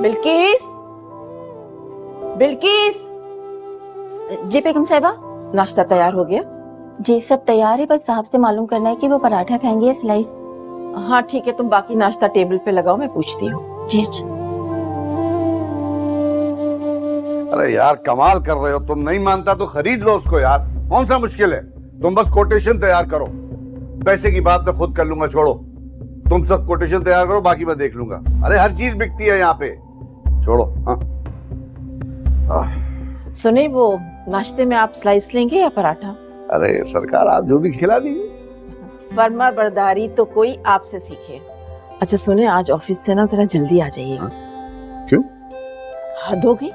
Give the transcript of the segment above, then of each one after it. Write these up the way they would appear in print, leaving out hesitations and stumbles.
बिल्किस, बिल्किस। जी बेगम साहिबा। नाश्ता तैयार हो गया? जी सब तैयार है, बस साहब से मालूम करना है कि वो पराठा खाएंगे या स्लाइस। हाँ ठीक है, तुम बाकी नाश्ता टेबल पे लगाओ, मैं पूछती हूँ। जी अच्छा। अरे यार कमाल कर रहे हो तुम, नहीं मानता तो खरीद लो उसको यार, कौन सा मुश्किल है। तुम बस कोटेशन तैयार करो, पैसे की बात मैं खुद कर लूंगा, छोड़ो। तुम सब कोटेशन तैयार करो, बाकी मैं देख लूंगा। अरे हर चीज बिकती है यहाँ पे, छोड़ो। हाँ सुने, वो नाश्ते में आप स्लाइस लेंगे या पराठा? अरे सरकार आप जो भी खिला दीजिए। फर्मा बरदारी तो कोई आपसे सीखे। अच्छा सुने, आज ऑफिस से ना जरा जल्दी आ जाइएगा। क्यों? हद हो गई,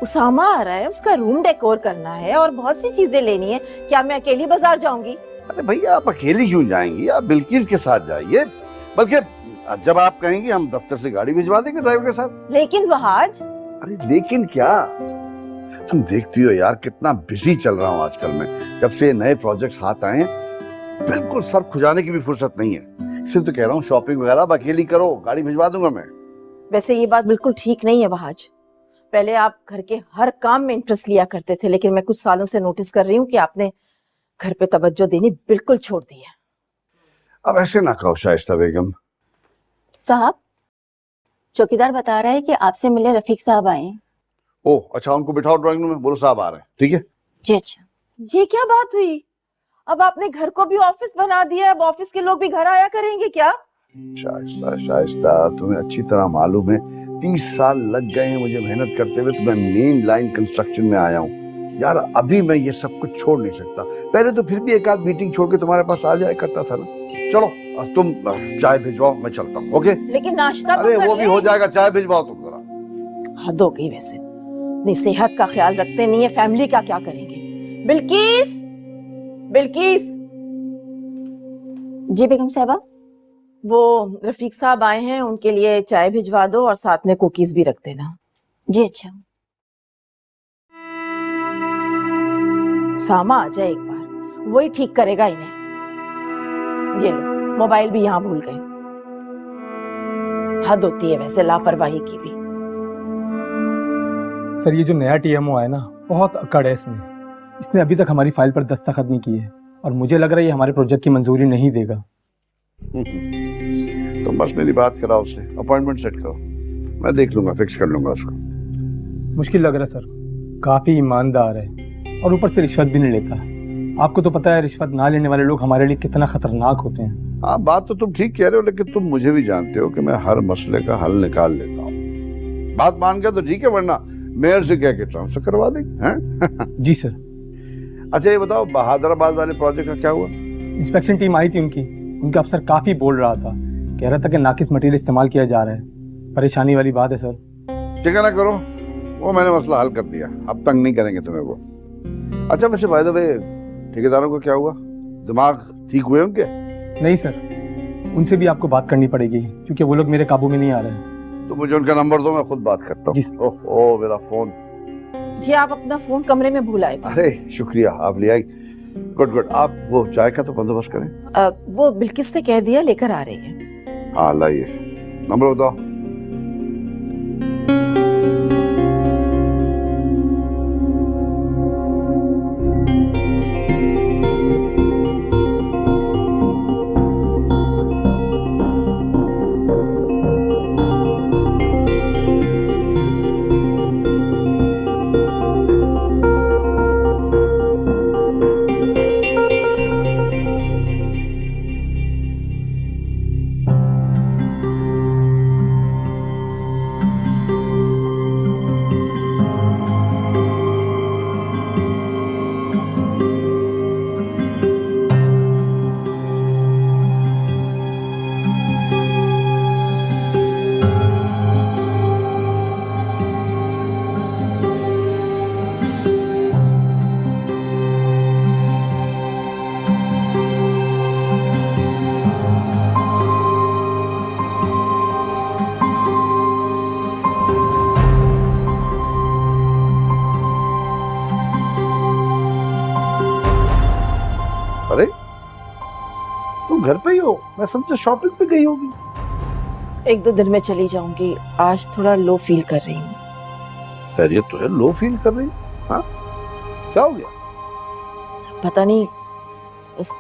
उसामा आ रहा है, उसका रूम डेकोर करना है और बहुत सी चीजें लेनी है। क्या मैं अकेली बाजार जाऊंगी? अरे भैया आप अकेली क्यों जाएंगी, आप बिल्किस के साथ जाइए। बल्कि जब आप कहेंगी हम दफ्तर से गाड़ी भिजवा देंगे ड्राइवर के साथ। लेकिन वहाज। अरे लेकिन क्या, तुम देखती हो यार कितना बिजी चल रहा हूँ आजकल मैं। जब से नए प्रोजेक्ट्स हाथ आए हैं, बिल्कुल सर खुजाने की भी फुर्सत नहीं है। इसलिए तो कह रहा हूँ शॉपिंग वगैरह अब अकेली करो, गाड़ी भिजवा दूंगा मैं। वैसे ये बात बिल्कुल ठीक नहीं है वहाज। पहले आप घर के हर काम में इंटरेस्ट लिया करते थे, लेकिन मैं कुछ सालों से नोटिस कर रही हूँ कि आपने घर पे तवज्जो देनी बिल्कुल छोड़ दी है। अब ऐसे ना कहो शाइस्ता बेगम। साहब, चौकीदार बता रहा है कि आपसे मिले रफीक साहब आए हैं। ओह अच्छा, उनको बिठाओ ड्राइंग रूम में, बोलो साहब आ रहे हैं। ठीक है जी अच्छा। ये क्या बात हुई? अब आपने घर को भी ऑफिस बना दिया, अब ऑफिस के लोग भी घर आया करेंगे क्या? शाइस्ता शाइस्ता तुम्हें अच्छी तरह मालूम है, 30 साल लग गए हैं मुझे मेहनत करते हुए, तो मैं मेन लाइन कंस्ट्रक्शन में आया हूँ यार। अभी मैं ये सब कुछ छोड़ नहीं सकता। पहले तो फिर भी एक आध मीटिंग छोड़ के तुम्हारे पास आ जाया करता था ना। चलो तुम चाय भिजवाओ, मैं चलता हूँ। ओके? लेकिन नाश्ता तो अरे कर वो भी ले। हो जाएगा, चाय भिजवाओ तुम जरा। हद हो गई, वैसे अपनी सेहत का ख्याल रखते नहीं है, फैमिली का क्या करेंगे? बिल्किस, बिल्किस। जी बेगम साहिबा। वो रफीक साहब आए हैं, उनके लिए चाय भिजवा दो और साथ में कुकीज भी रख देना। जी अच्छा। सामा आ जाए एक बार, वही ठीक करेगा इन्हें। ये लो, मोबाइल भी यहाँ भूल गए। हद होती है वैसे लापरवाही की भी। सर ये जो नया टीएमओ आया ना, बहुत अकड़ है इसमें। इसने अभी तक हमारी फाइल पर दस्तखत नहीं किए और मुझे लग रहा है ये हमारे प्रोजेक्ट की मंजूरी नहीं देगा। तुम बस मेरी बात कराओ उससे, अपॉइंटमेंट सेट करो, मैं देख लूंगा, फिक्स कर लूंगा उसको। मुश्किल लग रहा है सर, काफी ईमानदार है और ऊपर से रिश्वत भी नहीं लेता। आपको तो पता है रिश्वत ना लेने वाले लोग हमारे लिए कितना खतरनाक होते हैं। हाँ बात तो तुम ठीक कह रहे हो, लेकिन तुम मुझे भी जानते हो कि मैं हर मसले का हल निकाल लेता हूँ। बात मान गया तो ठीक है, वरना मेयर से कह के ट्रांसफर करवा देंगे। हैं? जी सर। अच्छा ये बताओ, बहादुराबाद वाले प्रोजेक्ट का क्या हुआ? इंस्पेक्शन टीम आई थी उनका अफसर काफी बोल रहा था, कह रहा था कि नाकिस मटेरियल इस्तेमाल किया जा रहा है। परेशानी वाली बात है सर। चिंता ना करो, वो मैंने मसला हल कर दिया, अब तंग नहीं करेंगे तुम्हें वो। अच्छा वैसे बाय द वे, ठेकेदारों का क्या हुआ, दिमाग ठीक हुए उनके? नहीं सर, उनसे भी आपको बात करनी पड़ेगी क्योंकि वो लोग मेरे काबू में नहीं आ रहे हैं। तो मुझे उनका नंबर दो, मैं खुद बात करता जी। हूँ। ओह मेरा फोन। ये आप अपना फोन कमरे में भूल आए थे। अरे शुक्रिया, आप ले आई। Good good. आप वो चाय का तो बंदोबस्त करें। वो बिल्किस से कह दिया, लेकर आ रही है। हाँ लाइए, नंबर बताओ। अरे तुम घर पे ही हो, मैं समझा शॉपिंग पे गई होगी। एक दो दिन में चली जाऊंगी, आज थोड़ा लो फील कर रही हूँ। खैरियत तो है, लो फील कर रही? हाँ, क्या हो गया? पता नहीं, बस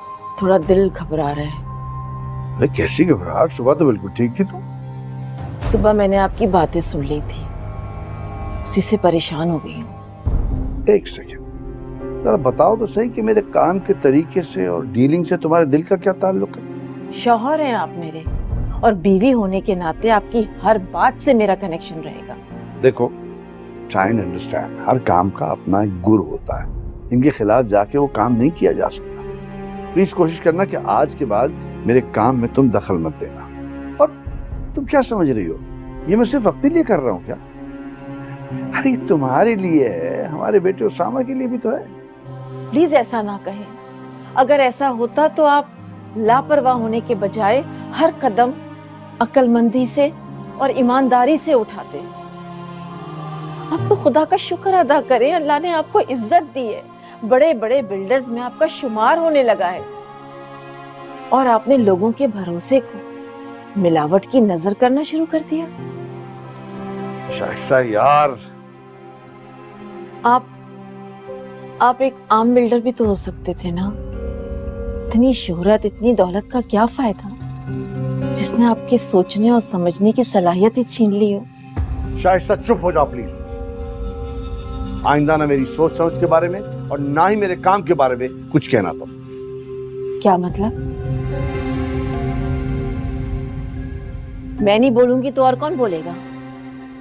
थोड़ा दिल घबरा रहा है। अरे कैसी घबराहट? सुबह तो बिल्कुल ठीक थी तुम। सुबह मैंने आपकी बातें सुन ली थी, उसी से परेशान हो गई हूँ। एक सेकेंड, जरा बताओ तो सही कि मेरे काम के तरीके से और डीलिंग से तुम्हारे दिल का क्या ताल्लुक है? शौहर हैं आप मेरे, और बीवी होने के नाते आपकी हर बात से मेरा कनेक्शन रहेगा। देखो, ट्राई एंड अंडरस्टैंड, हर काम का अपना एक गुर होता है, इनके खिलाफ जाके वो काम नहीं किया जा सकता। प्लीज कोशिश करना कि आज के बाद मेरे काम में तुम दखल मत देना। और तुम क्या समझ रही हो, ये मैं सिर्फ अपने लिए कर रहा हूँ क्या? अरे तुम्हारे लिए है, हमारे बेटे उसामा के लिए भी तो है। प्लीज ऐसा ना कहें, अगर ऐसा होता तो आप लापरवाह होने के बजाय हर कदम अक्लमंदी से और ईमानदारी से उठाते। आप तो खुदा का शुक्र अदा करें, अल्लाह ने आपको इज्जत दी है, बड़े बड़े बिल्डर्स में आपका शुमार होने लगा है, और आपने लोगों के भरोसे को मिलावट की नजर करना शुरू कर दिया। शाइस्ता यार, आप एक आम बिल्डर भी तो हो सकते थे ना। इतनी शोहरत, इतनी दौलत का क्या फायदा जिसने आपके सोचने और समझने की सलाहियत ही छीन ली हो। शाइस्ता चुप हो जाओ प्लीज। आइंदा ना मेरी सोच समझ के बारे में और ना ही मेरे काम के बारे में कुछ कहना। तुम क्या मतलब? मैं नहीं बोलूंगी तो और कौन बोलेगा?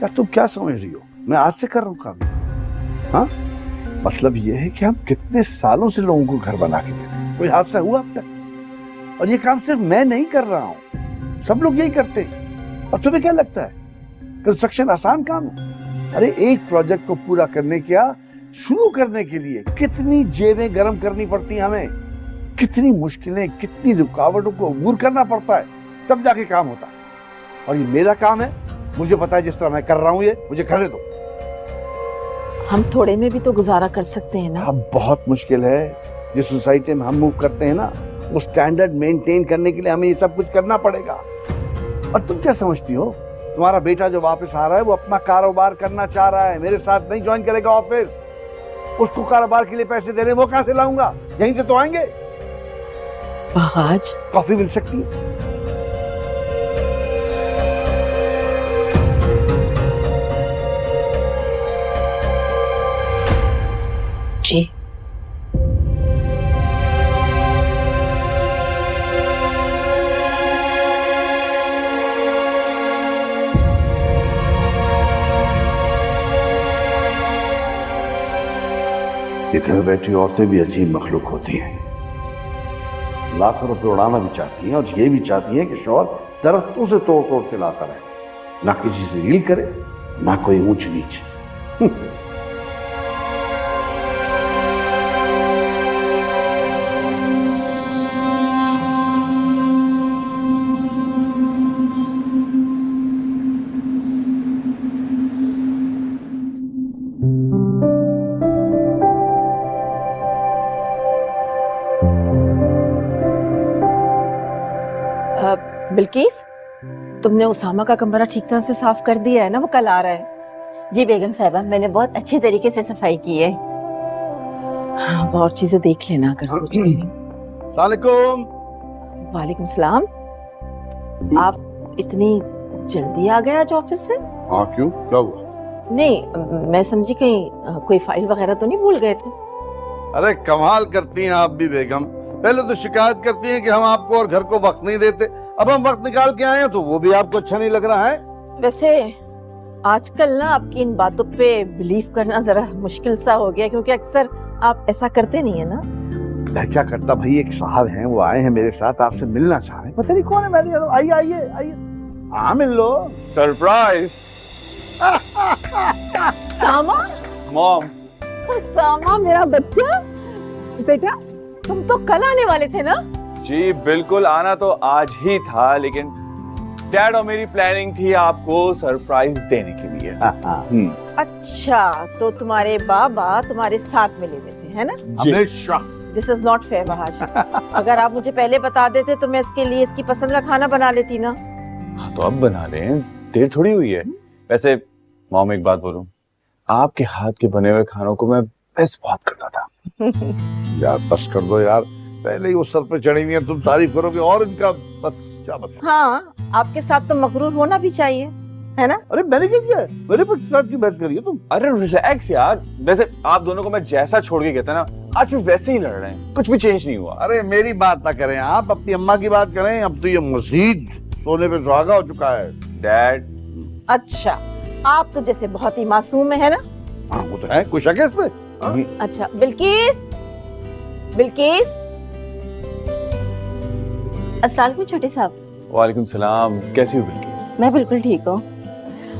यार तुम क्या समझ रही हो, मैं आज से कर रहा हूँ काम? हाँ, मतलब ये है कि हम कितने सालों से लोगों को घर बना के देते, कोई हादसा हुआ अब तक? और ये काम सिर्फ मैं नहीं कर रहा हूँ, सब लोग यही करते हैं। और तुम्हें क्या लगता है कंस्ट्रक्शन आसान काम है? अरे एक प्रोजेक्ट को पूरा करने क्या, शुरू करने के लिए कितनी जेबें गर्म करनी पड़ती हैं हमें, कितनी मुश्किलें, कितनी रुकावटों को अबूर करना पड़ता है, तब जाके काम होता है। और ये मेरा काम है, मुझे पता है, जिस तरह मैं कर रहा हूँ ये मुझे करने दो। हम थोड़े में भी तो गुजारा कर सकते हैं ना। अब बहुत मुश्किल है, जिस सोसाइटी में हम मूव करते हैं ना, वो स्टैंडर्ड मेंटेन करने के लिए हमें ये सब कुछ करना पड़ेगा। और तुम क्या समझती हो, तुम्हारा बेटा जो वापस आ रहा है वो अपना कारोबार करना चाह रहा है, मेरे साथ नहीं ज्वाइन करेगा ऑफिस। उसको कारोबार के लिए पैसे देने वो कहां से लाऊंगा, यहीं से तो आएंगे। बहाज, कॉफी मिल सकती है? जी। ये घर बैठी औरतें भी अजीब मखलूक होती हैं, लाखों रुपए उड़ाना भी चाहती हैं और ये भी चाहती हैं कि शौहर दरख्तों से तोड़ तोड़ के लाता रहे, ना किसी से डील करे, ना कोई ऊंच नीच। बिल्किस, तुमने उसामा का कमरा ठीक तरह से साफ कर दिया है ना? वो कल आ रहा है। जी बेगम साहिबा, मैंने बहुत अच्छे तरीके से सफाई की है। हाँ, और चीजें देख लेना अगर कुछ नहीं। सलामुकुम। वालेकुम सलाम। आप इतनी जल्दी आ गए आज ऑफिस से? हाँ, क्यों, क्या हुआ? नहीं, मैं समझी कहीं कोई फाइल वगैरह तो नहीं भूल गए थे। अरे कमाल करती हैं आप भी बेगम, पहले तो शिकायत करती हैं कि हम आपको और घर को वक्त नहीं देते, अब हम वक्त निकाल के आए हैं तो वो भी आपको अच्छा नहीं लग रहा है। वैसे आजकल ना आपकी इन बातों पे बिलीव करना जरा मुश्किल सा हो गया, क्योंकि अक्सर आप ऐसा करते नहीं है ना। मैं क्या करता भाई, एक साहब हैं वो आए हैं मेरे साथ, आपसे मिलना चाह रहे हैं, पता नहीं कौन है। मैंने आइए आइए आइए, हाँ मिल लो। सरप्राइज। सामा, मॉम। सामा मेरा बच्चा, बेटा तुम तो कल आने वाले थे ना? जी बिल्कुल, आना तो आज ही था, लेकिन डैड और मेरी प्लानिंग थी आपको सरप्राइज देने के लिए। अच्छा, तो तुम्हारे बाबा तुम्हारे साथ मिले हुए थे, है ना? हमेशा। दिस इज नॉट फेयर बहाश। अगर आप मुझे पहले बता देते तो मैं इसके लिए इसकी पसंद का खाना बना लेती ना। हाँ तो अब बना लें, देर थोड़ी हुई है। वैसे मॉम एक बात बोलूं, आपके हाथ के बने हुए खानों को मैं बस बहुत करता था। यार बस कर दो यार, पहले ही वो सर पे चढ़ी हुई है, तुम तारीफ करोगे और इनका बस क्या मतलब। हाँ, आपके साथ तो मगरूर होना भी चाहिए, है ना? अरे मैंने क्या किया है? मेरे पर साथ की बहस करिए तुम। अरे रिलैक्स यार, वैसे आप दोनों को मैं जैसा छोड़ के गया था ना, आज भी वैसे ही लड़ रहे हैं, कुछ भी चेंज नहीं हुआ। अरे मेरी बात ना करें आप, अपनी अम्मा की बात करें। अब तो ये मजीद सोने पे सुहागा हो चुका है। डैड, अच्छा, आप तो जैसे बहुत ही मासूम है ना? हाँ वो तो है, कोई शक है इसमें? अभी अच्छा, बिल्किस, बिल्किस। अस्सलाम वालेकुम छोटे साहब। वालेकुम सलाम, कैसी हो बिल्किस? मैं बिल्कुल ठीक हूँ।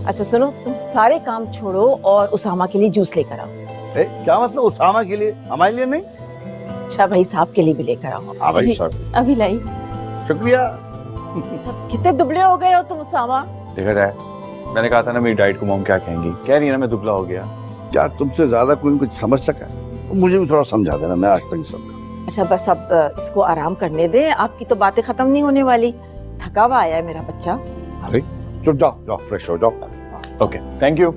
अच्छा सुनो, तुम सारे काम छोड़ो और उसामा के लिए जूस लेकर आओ। क्या मतलब उसामा के लिए, हमारे लिए नहीं? अच्छा भाई साहब के लिए भी लेकर आओ। हाँ भाई जी। साहब, अभी लाई। शुक्रिया। अच्छा, कितने दुबले हो गए हो तुम उसामा? देखा डैड, मैंने कहा था ना मेरी डाइट को मॉम क्या कहेंगी, कह रही है ना मैं दुबला हो गया। यार तुमसे ज्यादा कोई कुछ समझ सका है? मुझे भी थोड़ा समझा देना, मैं आज तक नहीं समझा। अच्छा बस अब इसको आराम करने दे, आपकी तो बातें खत्म नहीं होने वाली। थका हुआ आया है मेरा बच्चा। अरे तो जाओ जाओ, फ्रेश हो जाओ। Okay, thank you.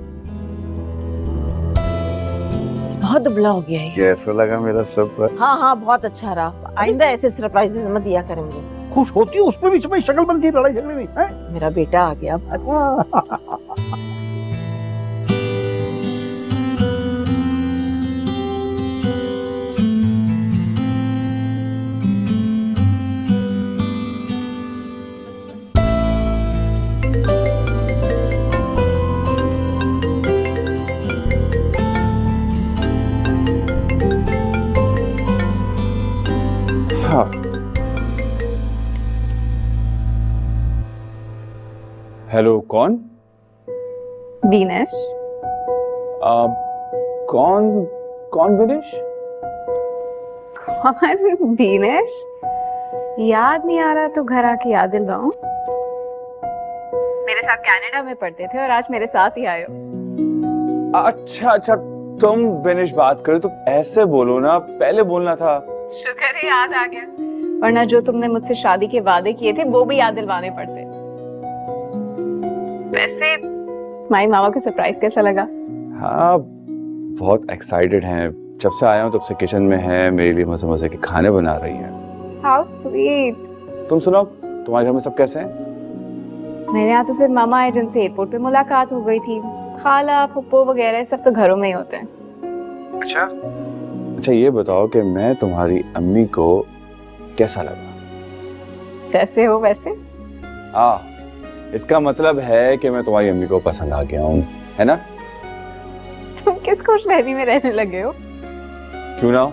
बहुत दुबला हो गया है। कैसा लगा मेरा सरप्राइज? हाँ हाँ, बहुत अच्छा रहा। आइंदा ऐसे सरप्राइजेस मत दिया करें मुझे। खुश होती है उसमें भी शक्ल बनती है, लड़ाई झगड़े में हैं? मेरा बेटा आ गया बस। हाँ। हेलो, कौन? दिनेश। कौन कौन विनेश? कौन दिनेश? याद नहीं आ रहा तो घर आके याद दिलवाऊं। मेरे साथ कनाडा में पढ़ते थे और आज मेरे साथ ही आए हो। अच्छा अच्छा, तुम विनेश बात करो तो ऐसे बोलो ना, पहले बोलना था। शुक्र है याद आ गया, वरना जो तुमने मुझसे शादी के वादे किए थे वो भी याद दिलवाने पड़ते। वैसे तुम्हारी मामा को सरप्राइज कैसा लगा? हाँ, बहुत एक्साइटेड हैं। जब से आया हूँ तब से किचन में है, मेरे लिए मजे मजे के खाने बना रही है। How sweet. तुम सुनाओ, तुम्हारे घर में सब कैसे हैं? मेरे यहाँ तो सिर्फ मामा है जिनसे एयरपोर्ट पे मुलाकात हो गई थी। खाला फुप्पो वगैरह सब तो घरों में ही होते हैं। अच्छा अच्छा, ये बताओ कि मैं तुम्हारी अम्मी को कैसा लगा? जैसे हो वैसे। इसका मतलब है कि मैं तुम्हारी अम्मी को पसंद आ गया हूँ, है ना? तुम किस खुशफहमी में रहने लगे हो? क्यों ना,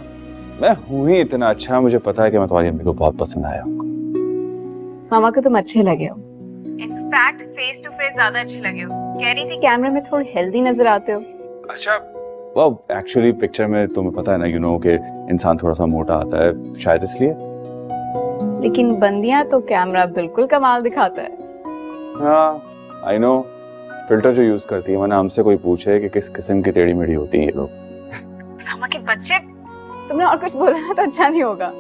मैं हूँ ही इतना अच्छा, मुझे पता है कि मैं तुम्हारी अम्मी को बहुत पसंद आया हूँ। मामा को तुम अच्छे लगे हो। इनफैक्ट फेस टू फेस ज्यादा अच्छे लगे हो। कह रही थी कैमरे में थोड़ी हेल्दी नजर आते हो। अच्छा, वो एक्चुअली पिक्चर में तुम्हें पता है ना, यू नो कि इंसान थोड़ा सा मोटा आता है, शायद इसलिए। लेकिन बंदियां तो कैमरा बिल्कुल कमाल दिखाता है। हाँ आई नो, फिल्टर जो यूज करती है, वरना हमसे कोई पूछे कि किस किस्म की टेढ़ी मेढ़ी होती है ये लोग। सामा के बच्चे, तुमने और कुछ बोला ना तो अच्छा नहीं होगा।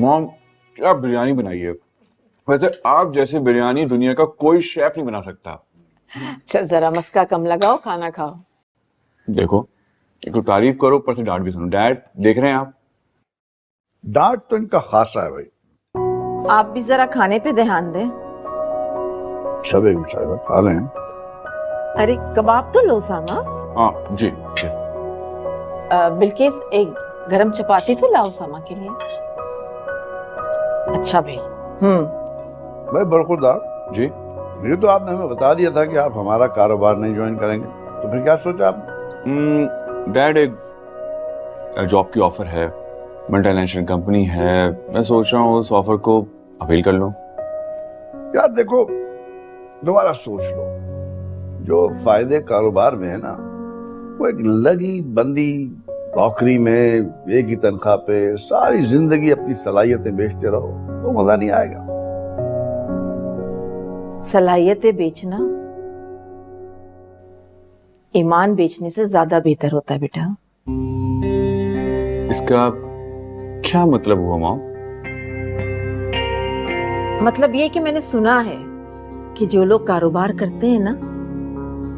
मॉम, क्या बिरयानी बनाई है। वैसे आप जैसे बिरयानी दुनिया का कोई शेफ नहीं बना सकता। अच्छा जरा मस्का कम लगाओ, खाना खाओ। देखो, एक तो तारीफ करो, ऊपर से डांट भी सुनो। डैड देख रहे हैं आप? डांट तो इनका खासा है भाई। आप भी जरा खाने पे ध्यान दें। सब एक साहब खा रहे हैं। अरे कबाब तो लो सामा। हाँ जी जी। बिल्किस एक गरम चपाती तो लाओ सामा के लिए। अच्छा भाई। भाई बरखुरदार जी, ये तो आपने हमें बता दिया था कि आप हमारा कारोबार नहीं ज्वाइन करेंगे, तो फिर क्या सोचा आपने? डैड एक जॉब की ऑफर है, मल्टीनेशनल कंपनी है, मैं सोच रहा हूँ उस ऑफर को अवेल कर लूँ। यार देखो, दोबारा सोच लो, जो फायदे कारोबार में है ना, वो एक लगी बंदी नौकरी में एक ही तनख्वाह पे सारी जिंदगी अपनी सलाहियतें बेचते रहो तो मजा नहीं आएगा। सलाहियतें बेचना ईमान बेचने से ज्यादा बेहतर होता है बेटा। इसका क्या मतलब हुआ मॉम? मतलब ये कि मैंने सुना है कि जो लोग कारोबार करते हैं ना,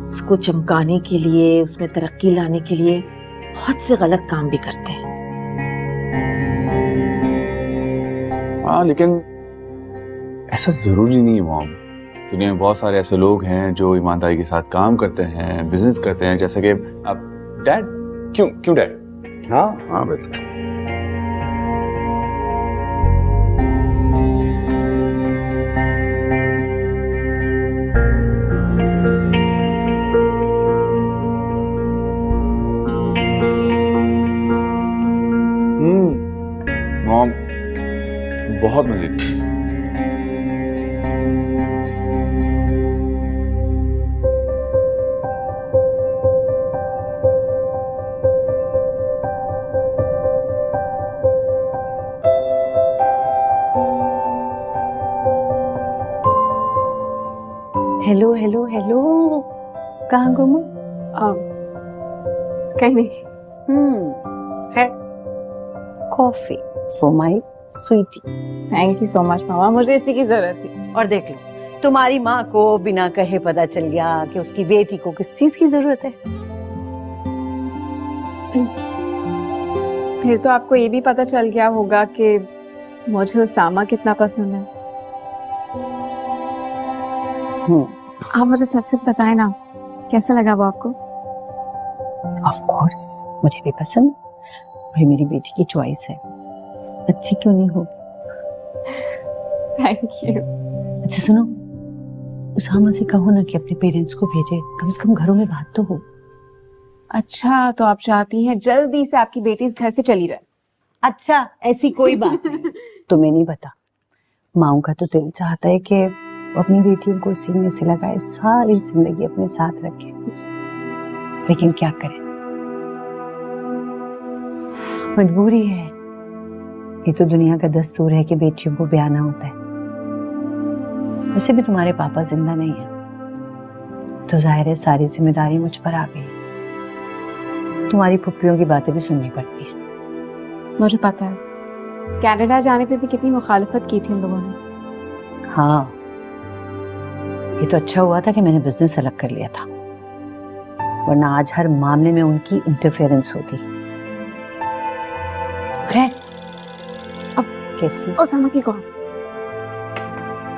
उसको चमकाने के लिए, उसमें तरक्की लाने के लिए बहुत से गलत काम भी करते हैं। हाँ, लेकिन ऐसा जरूरी नहीं है मॉम। दुनिया में बहुत सारे ऐसे लोग हैं जो ईमानदारी के साथ काम करते हैं, बिजनेस करते हैं, जैसे कि आप डैड। क्यों डैड? हाँ हाँ बेटा। मॉम बहुत मजे की। हेलो हेलो हेलो, कहाँ गुम हो? कहीं नहीं। है coffee for my sweetie. Thank you so much मामा, मुझे इसी की जरूरत थी। और देख लो, तुम्हारी माँ को बिना कहे पता चल गया कि उसकी बेटी को किस चीज की जरूरत है। फिर तो आपको ये भी पता चल गया होगा कि मुझे उसामा कितना पसंद है। आप मुझे सच सच बताएं ना, कैसा लगा वो आपको? ऑफ कोर्स मुझे भी पसंद, भाई मेरी बेटी की चॉइस है, अच्छी क्यों नहीं हो। Thank you. अच्छा सुनो, उसामा से कहो ना कि अपने पेरेंट्स को भेजे, कम से कम घरों में बात तो हो। अच्छा, तो आप चाहती हैं जल्दी से आपकी बेटी इस घर से चली जाए? अच्छा, ऐसी कोई बात नहीं। तुम्हें नहीं पता, माँ का तो दिल चाहता है कि वो अपनी बेटियों को सीने से लगाए, सारी जिंदगी अपने साथ रखे, लेकिन क्या करें, मजबूरी है। ये तो दुनिया का दस्तूर है कि बेटियों को ब्याह ना होता है। वैसे भी तुम्हारे पापा जिंदा नहीं है, तो जाहिर है सारी जिम्मेदारी मुझ पर आ गई। तुम्हारी पुप्पियों की बातें भी सुननी पड़ती है। मुझे पता है, कनाडा जाने पे भी कितनी मुखालिफत की थी उन लोगों ने। हाँ, ये तो अच्छा हुआ था कि मैंने बिजनेस अलग कर लिया था, वरना आज हर मामले में उनकी इंटरफेरेंस होती। अरे अब कैसी? उसामा की कॉल।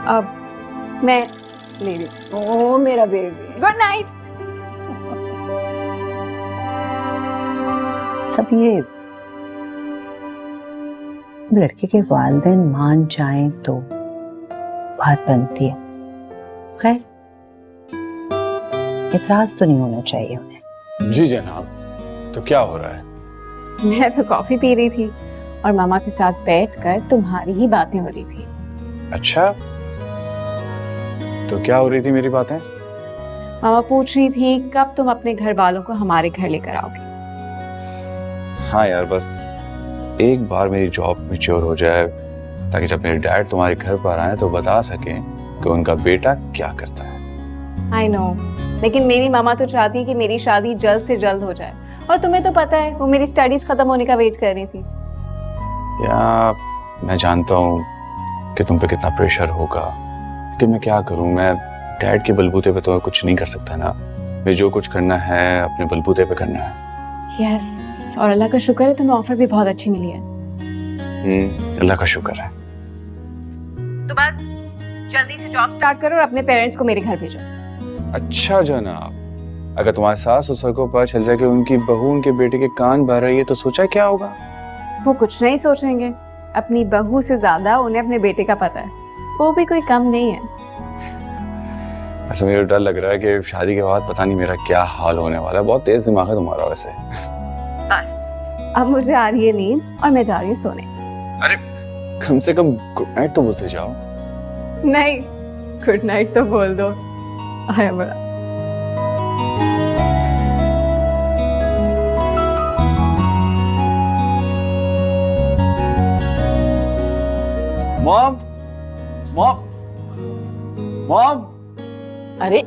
अब मैं ले रही हूँ। ओ मेरा बेबी, गुड नाइट। सब ये लड़के के वालिदैन मान जाएं तो बात बनती है। खैर, इतराज तो नहीं होना चाहिए उन्हें। जी जनाब, तो क्या हो रहा है? मैं तो कॉफी पी रही थी और मामा के साथ बैठकर तुम्हारी ही बातें हो रही थी। अच्छा, तो क्या हो रही थी मेरी बातें? मामा पूछ रही थी कब तुम अपने घर वालों को हमारे घर लेकर आओगे। हाँ यार, बस एक बार मेरी जॉब मैच्योर हो जाए, ताकि जब मेरे डैड तुम्हारे घर पर आए तो बता सकें कि उनका बेटा क्या करता है। आई नो, लेकिन मेरी मामा तो चाहती है कि मेरी शादी जल्द से जल्द हो जाए, और तुम्हें तो पता है वो मेरी स्टडीज खत्म होने का वेट कर रही थी। या मैं जानता हूँ कि तुम पे कितना प्रेशर होगा, लेकिन मैं क्या करूँ, मैं डैड के बलबूते पे तो कुछ नहीं कर सकता ना। मैं जो कुछ करना है अपने बलबूते पे करना है। यस, और अल्लाह का शुक्र है तुम्हें ऑफर भी बहुत अच्छी मिली है। अल्लाह का शुक्र है। तो बस जल्दी से जॉब स्टार्ट करो और अपने पेरेंट्स को मेरे घर भेजो। अच्छा जनाब, अगर तुम्हारे सास ससुर को पता चल जाए कि उनकी बहू उनके बेटे के कान भर रही है तो सोचा क्या होगा? वो कुछ नहीं सोचेंगे, अपनी बहू से ज्यादा उन्हें अपने बेटे का पता है, वो भी कोई कम नहीं है। ऐसा मुझे डर लग रहा है कि शादी के बाद पता नहीं मेरा क्या हाल होने वाला है। बहुत तेज दिमाग है तुम्हारा वैसे। बस अब मुझे आ रही है नींद और मैं जा रही हूँ सोने। अरे कम से कम गुड नाइट तो बोलते जाओ। नहीं, गुड नाइट तो बोल दो। आया बड़ा। मॉम मॉम मॉम अरे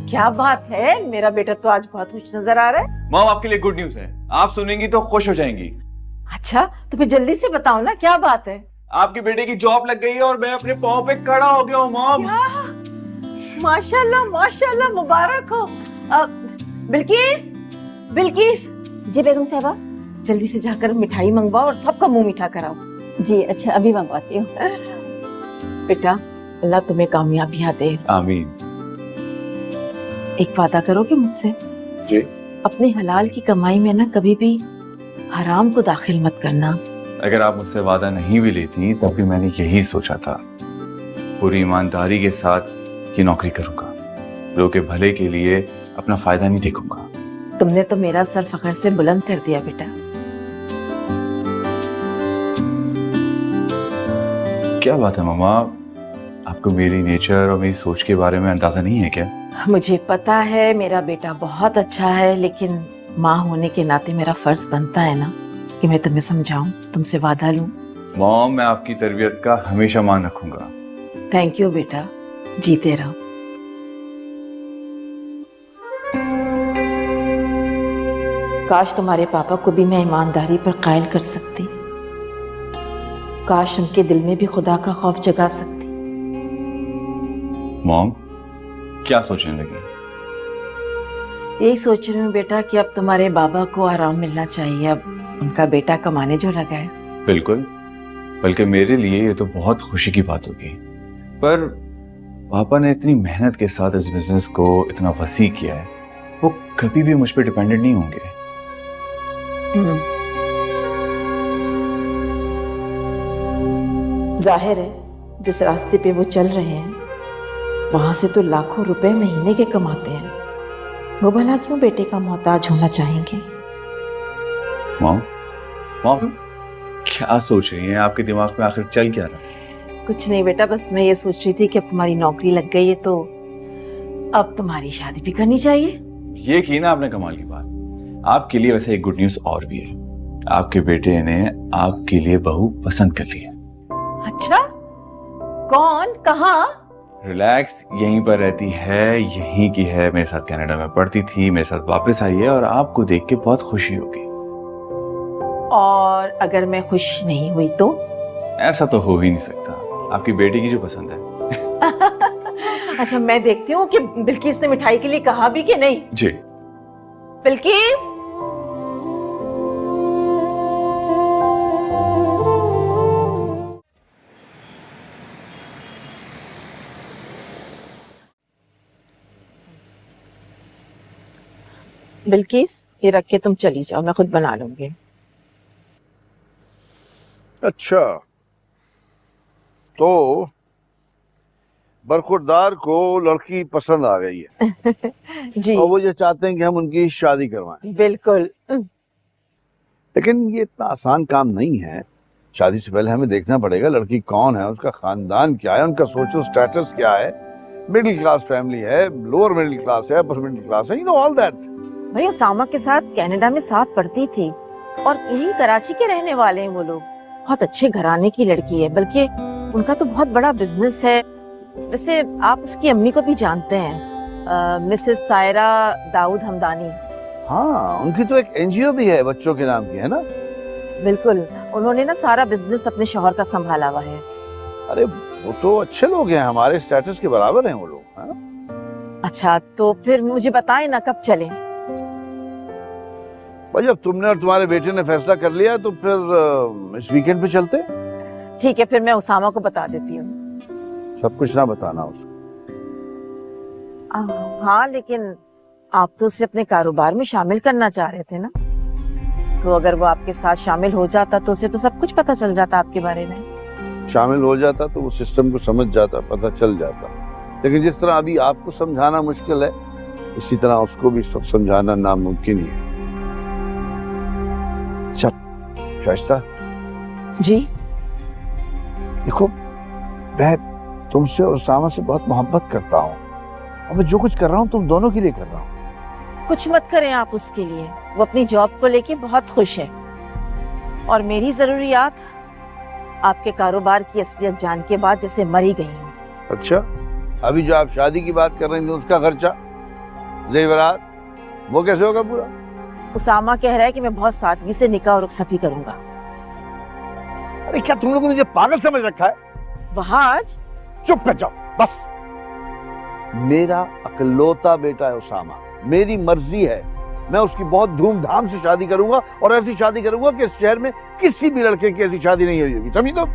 क्या बात है, मेरा बेटा तो आज बहुत खुश नजर आ रहा है। मॉम, आपके लिए गुड न्यूज है, आप सुनेंगी तो खुश हो जाएंगी। अच्छा तो फिर जल्दी से बताओ ना, क्या बात है। आपके बेटे की जॉब लग गई है और मैं अपने पाँव पे खड़ा हो गया हूँ मॉम। माशाल्लाह माशाल्लाह, मुबारक हो। बिल्किस, बिल्किस, जी बेगम साहबा। जल्दी से जाकर मिठाई मंगवाओ और सबका मुंह मीठा कराओ। जी अच्छा, अभी मंगवाती हूँ। बेटा अल्लाह तुम्हें कामयाबियां दे। आमीन। एक वादा करोगे मुझसे? जी। अपने हलाल की कमाई में ना कभी भी हराम को दाखिल मत करना। अगर आप मुझसे वादा नहीं भी लेती तब भी मैंने यही सोचा था, पूरी ईमानदारी के साथ ये नौकरी करूंगा, लोगों के भले के लिए अपना फायदा नहीं देखूंगा। तुमने तो मेरा सर फख्र से बुलंद कर दिया बेटा। क्या बात है मामा, आपको मेरी नेचर और मेरी सोच के बारे में अंदाजा नहीं है क्या? मुझे पता है मेरा बेटा बहुत अच्छा है, लेकिन माँ होने के नाते मेरा फर्ज बनता है ना कि मैं तुम्हें समझाऊं, तुमसे वादा लूं। मॉम, मैं आपकी तरबियत का हमेशा मान रखूंगा। थैंक यू बेटा, जीते रहो। काश तुम्हारे पापा को भी मैं ईमानदारी पर कायल कर सकती, काश उनके दिल में भी खुदा का खौफ जगा सकती। मॉम, क्या सोचने लगी? यही सोच रही हूँ बेटा कि अब तुम्हारे बाबा को आराम मिलना चाहिए, अब उनका बेटा कमाने जो लगा है। बिल्कुल, बल्कि मेरे लिए ये तो बहुत खुशी की बात होगी, पर पापा ने इतनी मेहनत के साथ इस बिजनेस को इतना वसी किया है, वो कभी भी मुझ पर डिपेंडेंट नहीं होंगे। जाहिर है जिस रास्ते पे वो चल रहे हैं वहां से तो लाखों रुपए महीने के कमाते हैं, वो भला क्यों बेटे का मोहताज होना चाहेंगे? मॉम, मॉम, क्या सोच रही हैं? आपके दिमाग में आखिर चल क्या रहा है? कुछ नहीं बेटा, बस मैं ये सोच रही थी कि अब तुम्हारी नौकरी लग गई है तो अब तुम्हारी शादी भी करनी चाहिए। ये की ना आपने कमाल की बात। आपके लिए वैसे एक गुड न्यूज और भी है, आपके बेटे ने आपके लिए बहू पसंद कर ली है। अच्छा, कौन, कहाँ? रिलैक्स, यहीं पर रहती है, यहीं की है, मेरे साथ कनाडा में पढ़ती थी, मेरे साथ वापस आई है और आपको देख के बहुत खुशी होगी। और अगर मैं खुश नहीं हुई तो? ऐसा तो हो ही नहीं सकता, आपकी बेटी की जो पसंद है। अच्छा मैं देखती हूँ कि बिल्किस ने मिठाई के लिए कहा भी कि नहीं। जी। बिल्किस, बिल्किस ये रख के तुम चली जाओ, मैं खुद बना लूंगी। अच्छा, तो बरखुरदार को लड़की पसंद आ गई है जी और वो ये चाहते हैं कि हम उनकी शादी करवाएं। बिल्कुल। लेकिन ये इतना आसान काम नहीं है। शादी से पहले हमें देखना पड़ेगा लड़की कौन है, उसका खानदान क्या है, उनका सोशल स्टेटस क्या है, मिडिल क्लास फैमिली है, लोअर मिडिल क्लास है, अपर मिडिल क्लास है, यू नो ऑल दैट। भाई उसामा के साथ कनाडा में साथ पढ़ती थी और यही कराची के रहने वाले हैं वो लोग। बहुत अच्छे घराने की लड़की है, बल्कि उनका तो बहुत बड़ा बिजनेस है। वैसे आप उसकी अम्मी को भी जानते हैं, मिसेस सायरा दाऊद हमदानी। हाँ, उनकी तो एक एनजीओ भी है बच्चों के नाम की, है ना? बिल्कुल, उन्होंने ना सारा बिजनेस अपने शौहर का संभाला हुआ है। अरे वो तो अच्छे लोग हैं, हमारे स्टेटस के बराबर हैं वो लोग, है ना? अच्छा तो फिर मुझे बताएं ना कब चलें? भाई जब तुमने और तुम्हारे बेटे ने फैसला कर लिया तो फिर इस वीकेंड पे चलते। ठीक है, फिर मैं उसामा को बता देती हूँ। सब कुछ ना बताना उसको। हाँ लेकिन आप तो उसे अपने कारोबार में शामिल करना चाह रहे थे ना, तो अगर वो आपके साथ शामिल हो जाता तो उसे तो सब कुछ पता चल जाता आपके बारे में। शामिल हो जाता तो वो सिस्टम को समझ जाता, पता चल जाता। लेकिन जिस तरह अभी आपको समझाना मुश्किल है, इसी तरह उसको भी सब समझाना नामुमकिन ही है। चल शाइस्ता जी। देखो, मैं तुमसे और उसामा से बहुत मोहब्बत करता हूँ और मैं जो कुछ कर रहा हूँ तुम दोनों के लिए कर रहा हूँ। कुछ मत करें आप उसके लिए, वो अपनी जॉब को लेके बहुत खुश है और मेरी जरूरियात आपके कारोबार की असलियत जान के बाद जैसे मरी गई हूँ। अच्छा, अभी जो आप शादी की बात कर रही थी उसका खर्चा, जेवरात, वो कैसे होगा पूरा? उसामा कह रहा है कि मैं बहुत सादगी से निकाह और रुखसती करूंगा। अरे क्या तुम लोगों ने मुझे पागल समझ रखा है? वहाज, चुप कर जाओ बस। मेरा अकलौता बेटा है उसामा, मेरी मर्जी है, मैं उसकी बहुत धूमधाम से शादी करूंगा और ऐसी शादी करूंगा कि इस शहर में किसी भी लड़के की ऐसी शादी नहीं हुई होगी, समझी तुम?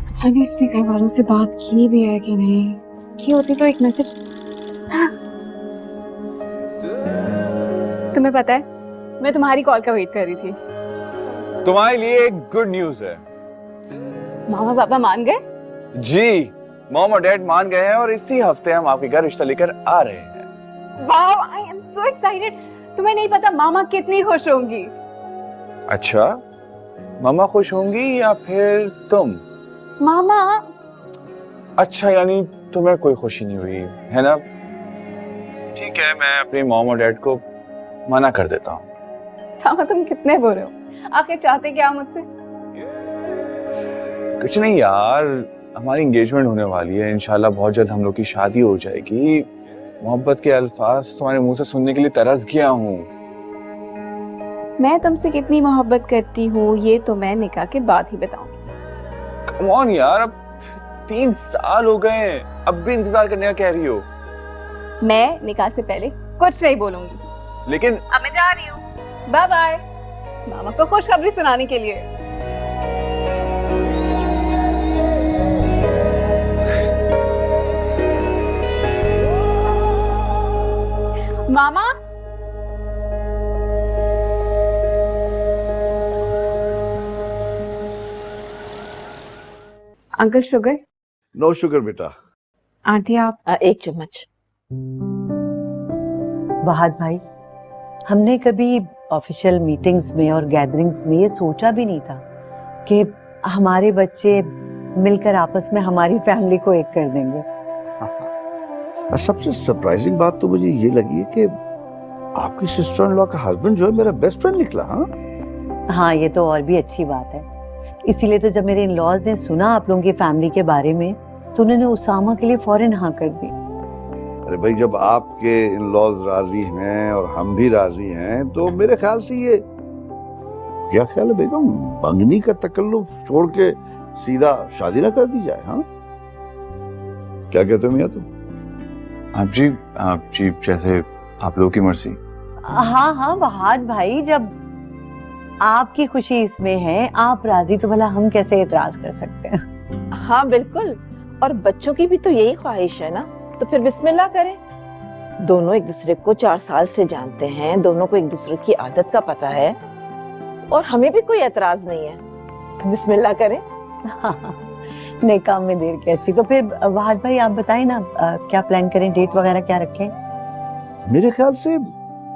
अच्छा नहीं, इसने घर वालों से बात की भी है कि नहीं? की होती तो एक मैसेज। तुम्हें पता है, मैं तुम्हारी कॉल का वेट कर रही थी। तुम्हारे लिए एक गुड न्यूज है। मामा पापा मान गए? जी, मॉम और डैड मान गए हैं और इसी हफ्ते हम आपके घर रिश्ता लेकर आ रहे हैं। Wow, I am so excited. तुम्हें नहीं पता मामा कितनी खुश होंगी। अच्छा, मामा खुश होंगी या फिर तुम? मामा। अच्छा, यानी तुम्हें कोई खुशी नहीं हुई है ना? ठीक है, मैं अपनी मॉम और डैड को मना कर देता हूँ। सामा, तुम कितने बुरे हो। आखिर चाहते क्या मुझसे? कुछ नहीं यार, हमारी एंगेजमेंट होने वाली है, इंशाल्लाह बहुत जल्द हम लोग की शादी हो जाएगी। मोहब्बत के अल्फाज तुम्हारे मुंह से सुनने के लिए तरस गया हूँ। मैं तुमसे कितनी मोहब्बत करती हूँ ये तो मैं निकाह के बाद ही बताऊंगी। कम ऑन यार, अब 3 साल हो गए हैं, अब भी इंतजार करने का कह रही हो। मैं निकाह से पहले कुछ नहीं बोलूंगी। लेकिन अब मैं जा रही हूँ, बाय बाय। मामा को खुशखबरी सुनाने के लिए। मामा। Uncle sugar? नो शुगर बेटा। आंटी आप? 1 चम्मच। बहाद भाई, हमने कभी ऑफिशियल मीटिंग्स में और गैदरिंग्स में ये सोचा भी नहीं था कि हमारे बच्चे मिलकर आपस में हमारी फैमिली को एक कर देंगे। सबसे सरप्राइजिंग बात तो मुझे ये लगी है कि आपकी सिस्टर इन लॉ का हस्बैंड जो है मेरा बेस्ट फ्रेंड निकला। हाँ, ये तो और भी अच्छी बात है। इसीलिए तो जब मेरे इन लॉज ने सुना आप लोगों की फैमिली के बारे में तो उन्होंने उसामा के लिए फौरन हाँ कर दी। अरे भाई, जब आपके इन लॉज राजी हैं और हम भी राजी हैं तो मेरे ख्याल से ये, क्या ख्याल है बेगम, बंगनी का तकल्लुफ छोड़ के सीधा शादी ना कर दी जाए? हाँ, क्या कहते हो मियां तुम? आप जी जैसे आप लोगों की मर्जी। हाँ हाँ बहाद भाई, जब आपकी खुशी इसमें है, आप राजी, तो भला हम कैसे एतराज कर सकते हैं? हाँ बिल्कुल, और बच्चों की भी तो यही ख्वाहिश है ना, तो फिर बिस्मिल्लाह करें। दोनों एक दूसरे को 4 साल से जानते हैं, दोनों को एक दूसरे की आदत का पता है और हमें भी कोई एतराज नहीं है, तो बिस्मिल्लाह करें। नए काम में देर कैसी। तो फिर बहाद भाई आप बताएं ना, क्या प्लान करें, डेट वगैरह क्या रखें? मेरे ख्याल से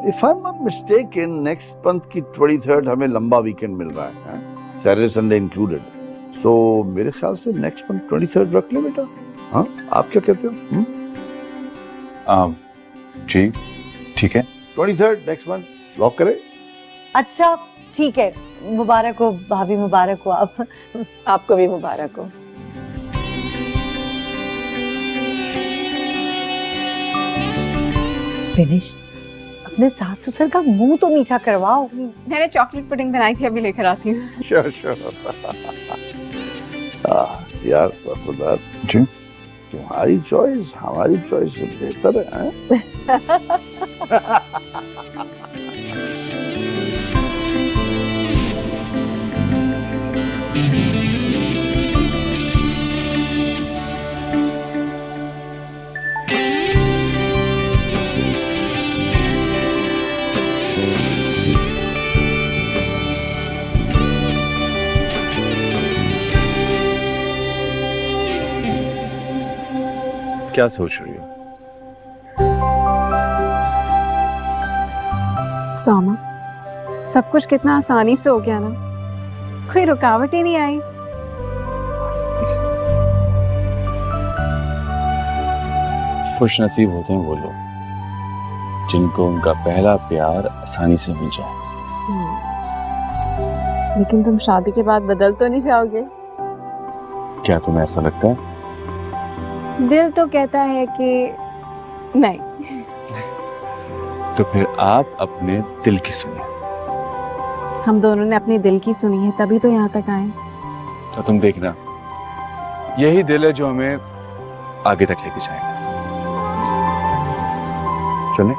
if I am not mistaken next month की 23rd हमें लंबा वीकेंड मिल रहा है, सैटरडे संडे इंक्लूडेड। तो मेरे ख्याल से नेक्स्ट मंथ 23rd रख ले बेटा। हाँ, आप क्या कहते हो? जी ठीक है, 23rd नेक्स्ट मंथ लॉक करें। अच्छा ठीक है, मुबारक हो भाभी, मुबारक हो। आप आपको भी मुबारक हो। फिनिश, अपने सास ससुर का मुंह तो मीठा करवाओ। मैंने चॉकलेट पुडिंग बनाई थी, अभी लेकर आती हूँ। श्योर। यार खुदा जी, तुम्हारी चॉइस हमारी चॉइस से बेहतर है। क्या सोच रही हो? सामा, सब कुछ कितना आसानी से हो गया ना, कोई रुकावट ही नहीं आई। खुश नसीब होते हैं वो लोग जिनको उनका पहला प्यार आसानी से मिल जाए। लेकिन तुम शादी के बाद बदल तो नहीं जाओगे? क्या तुम्हें ऐसा लगता है? दिल तो कहता है कि नहीं। तो फिर आप अपने दिल की सुनिए। हम दोनों ने अपने दिल की सुनी है, तभी तो यहाँ तक आए। तो तुम देखना, यही दिल है जो हमें आगे तक लेके जाएगा। चलें?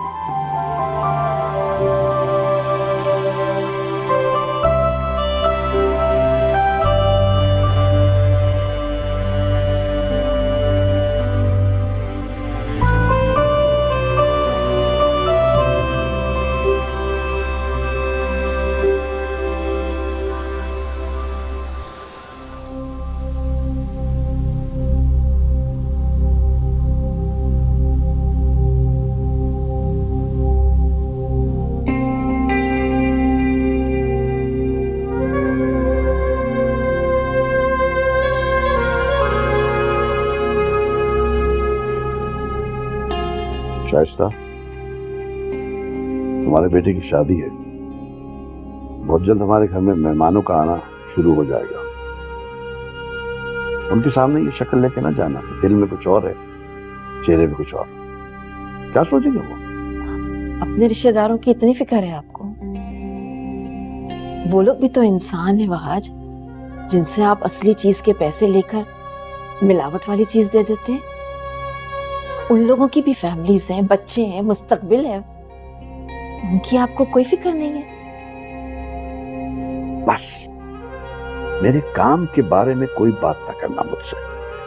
शाइस्ता, तुम्हारे बेटे की शादी है। बहुत जल्द हमारे घर में मेहमानों का आना शुरू हो जाएगा। उनके सामने ये शक्ल लेके ना जाना कि दिल में कुछ और है, चेहरे में कुछ और। क्या सोचेंगे वो? अपने रिश्तेदारों की इतनी फिक्र है आपको? वो लोग भी तो इंसान है वहाज, जिनसे आप असली चीज के पैसे लेकर मिलावट वाली चीज दे देते हैं। उन लोगों की भी फैमिलीज हैं, बच्चे हैं, मुस्तकबिल है। उनकी आपको कोई फिक्र नहीं है? बस मेरे काम के बारे में कोई बात ना करना मुझसे।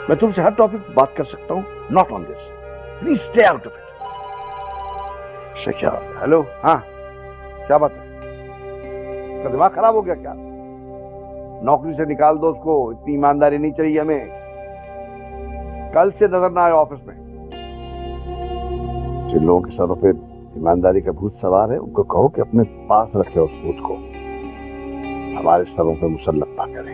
मैं तुमसे हर टॉपिक पर बात कर सकता हूँ, not on this. Please stay out of it. क्या? हेलो, हाँ, क्या बात है? उसका दिमाग खराब हो गया क्या? नौकरी से निकाल दो उसको, इतनी ईमानदारी नहीं चाहिए हमें। कल से नजर ना आए ऑफिस में। जिन लोगों के सरों पे ईमानदारी का भूत सवार है, उनको कहो कि अपने पास रखे उस भूत को, हमारे सरों पे मुसल्लत ना करें।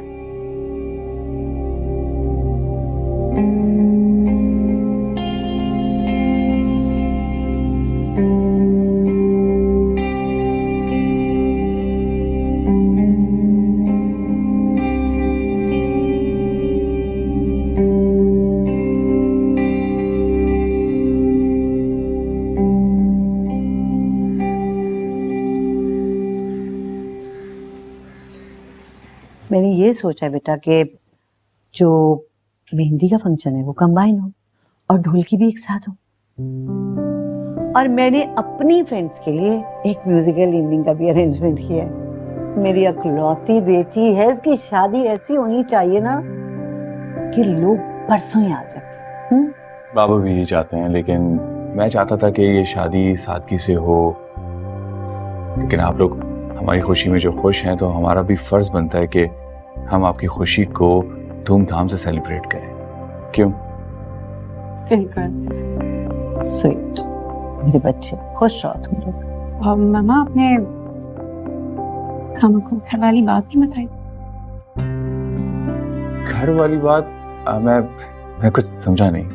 मैंने ये सोचा बेटा कि जो मेहंदी का फंक्शन है वो कंबाइन हो और ढोलकी भी एक साथ हो। और मैंने अपनी फ्रेंड्स के लिए एक म्यूजिकल इवनिंग का भी अरेंजमेंट किया है। मेरी अकलौती बेटी है, इसकी शादी ऐसी होनी चाहिए ना कि लोग परसों ही आ जाए। बाबा भी यही चाहते हैं, लेकिन मैं चाहता था कि ये शादी सादगी से हो। लेकिन आप लोग हमारी खुशी में जो खुश हैं, तो हमारा भी फर्ज बनता है कि हम आपकी खुशी को धूमधाम से सेलिब्रेट करें। क्यों? बिल्कुल। स्वीट मेरे बच्चे, खुश रहो तुम लोग। और मामा, अपने सामा को घर वाली बात नहीं बताई? घर वाली बात? मैं कुछ समझा नहीं।